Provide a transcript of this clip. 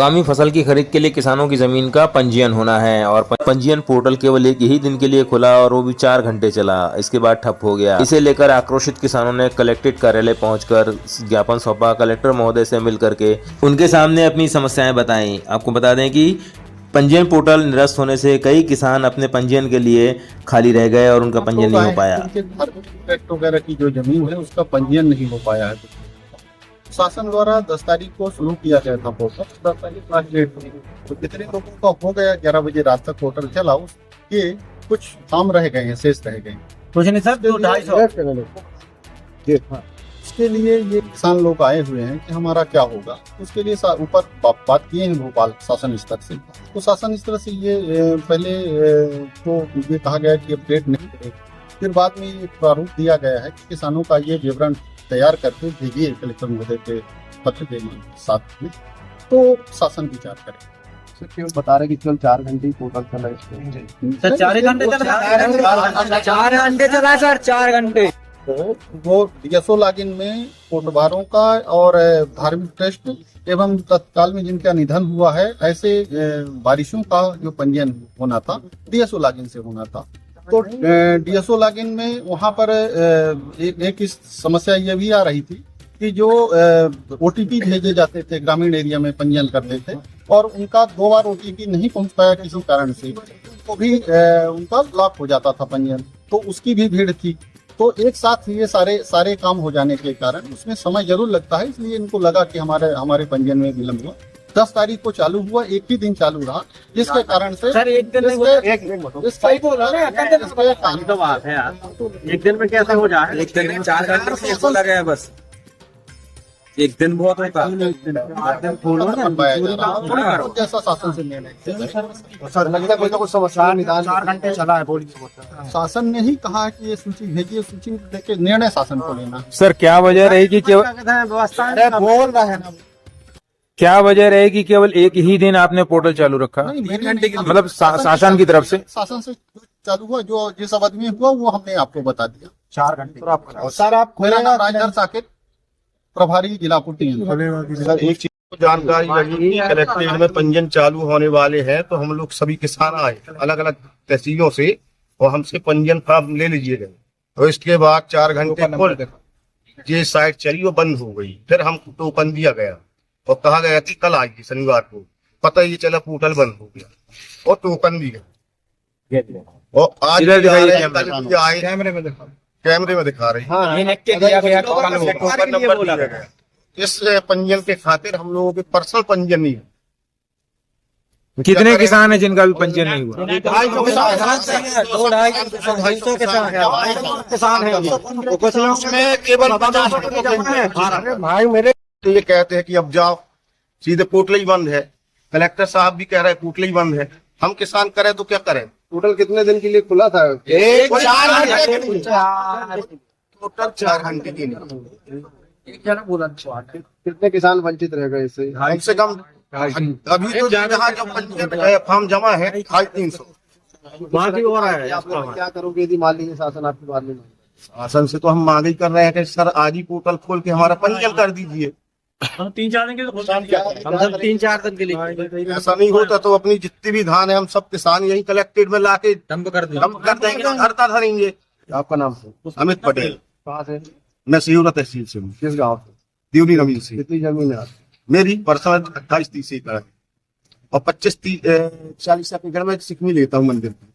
आगामी फसल की खरीद के लिए किसानों की जमीन का पंजीयन होना है और पंजीयन पोर्टल केवल एक ही दिन के लिए खुला और वो भी 4 घंटे चला। इसके बाद ठप हो गया। इसे लेकर आक्रोशित किसानों ने कलेक्ट्रेट कार्यालय पहुंचकर ज्ञापन सौंपा। कलेक्टर महोदय से मिलकर के उनके सामने अपनी समस्याएं बताई। आपको बता दें कि पंजीयन पोर्टल निरस्त होने से कई किसान अपने पंजीयन के लिए खाली रह गए और उनका पंजीयन नहीं हो पाया। वगैरह की जो जमीन है उसका पंजीयन नहीं हो पाया है। शासन द्वारा 10 तारीख को शुरू किया गया था पोर्टल, 10 तारीख लास्ट डेट थी। तो कितने लोगों का हो गया, 11 बजे रात तक पोर्टल चला, उसके कुछ काम रह गए हैं, शेष रह गए। कुछ नहीं सर, 250 उसके लिए ये किसान लोग आए हुए हैं कि हमारा क्या होगा। उसके लिए ऊपर बात किए हैं भोपाल शासन स्तर से। तो शासन स्तर से ये पहले तो ये कहा गया कि अपडेट नहीं करेगा, फिर बाद में ये प्रारूप दिया गया है कि किसानों का ये विवरण तैयार करके भेजिए कलेक्टर महोदय के पत्र के साथ में, तो शासन विचार करे। केवल बता रहे कि केवल 4 घंटे ही पोर्टल चला है। सर 4 घंटे चला, 4 घंटे चला सर, 4 घंटे। तो वो डीएसओ लॉगिन में कोटवारों का और धार्मिक ट्रस्ट एवं तत्काल में जिनका निधन हुआ है ऐसे बारिशों का जो पंजीयन होना था डीएसओ लॉगिन से होना था। तो डीएसओ लॉगिन में वहाँ पर एक समस्या ये भी आ रही थी कि जो ओटीपी भेजे जाते थे ग्रामीण एरिया में पंजीयन करते थे और उनका 2 बार ओटीपी नहीं पहुँच पाया किसी कारण से, तो भी उनका लॉक हो जाता था पंजीयन, तो उसकी भी भीड़ थी। तो एक साथ ये सारे काम हो जाने के कारण उसमें समय जरूर लगता है, इसलिए इनको लगा कि हमारे पंजीयन में विलम्ब हुआ। 10 तारीख को चालू हुआ, एक ही दिन चालू रहा, जिसके कारण से सर एक दिन में कैसे हो जाए? एक दिन में 4 घंटे से लगे हैं बस। एक दिन बहुत होता है। जैसा शासन से निर्णय सर लगता है कोई ना कुछ समस्या निदान 4 घंटे चला है। शासन ने ही कहा कि ये सूची भेजिए, सूची लेके निर्णय शासन को लेना। सर क्या वजह रहेगी केवल क्या वजह रहेगी केवल एक ही दिन आपने पोर्टल चालू रखा? मतलब शासन की तरफ से शासन से चालू हुआ, जो जिस अवधि में हुआ वो हमने आपको बता दिया। 4 घंटे। सर आप राजधर साकेत, प्रभारी जिला पूर्ति। सर एक चीज को जानकारी लगी कि कलेक्ट्रेट में पंजीयन चालू होने वाले हैं, तो हम लोग सभी किसान आए अलग अलग तहसीलों से और हमसे पंजीयन फॉर्म ले लीजिए गए। और इसके बाद 4 घंटे खुल ये साइट चली और बंद हो गई। फिर हमको टोकन दिया गया और कहा गया कि कल आएगी शनिवार को। पता ये चला पोर्टल बंद हो गया और टोकन भी गया। और आज कैमरे में दिखा रही है। इस पंजीयन के खातिर हम लोगों के पर्सनल पंजीयन नहीं है। कितने किसान हैं जिनका भी पंजीयन नहीं हुआ? 250 भाई मेरे ये कहते हैं कि अब जाओ, सीधे पोर्टल ही बंद है। कलेक्टर साहब भी कह रहे हैं पोर्टल ही बंद है। हम किसान करें तो क्या करें? टोटल कितने दिन के लिए खुला था? टोटल 4 घंटे के लिए। कितने किसान वंचित रह गए इससे? कम से कम अभी तो यहाँ जो पंजीयन फॉर्म जमा है 350। क्या करोगे यदि मान लीजिए शासन आपकी बात नहीं? शासन से तो हम मांग ही कर रहे हैं कि सर आज ही पोर्टल खोल के हमारा पंजीयन कर दीजिए। 3-4 दिन के लिए 3-4 दिन के लिए ऐसा नहीं होता तो अपनी जितनी भी धान है हम सब किसान यही कलेक्ट्रेट में लाके डंप कर देंगे, धरता धरेंगे। आपका नाम है? अमित पटेल। कहाँ से? मैं सियूरा तहसील से हूँ। किस गाँव से? दिवनी नवीन से। कितनी जमीन है? मेरी पर्सनल 28-30 एकड़ है और 25-40 एकड़ में सिकमी लेता हूँ मंदिर पे।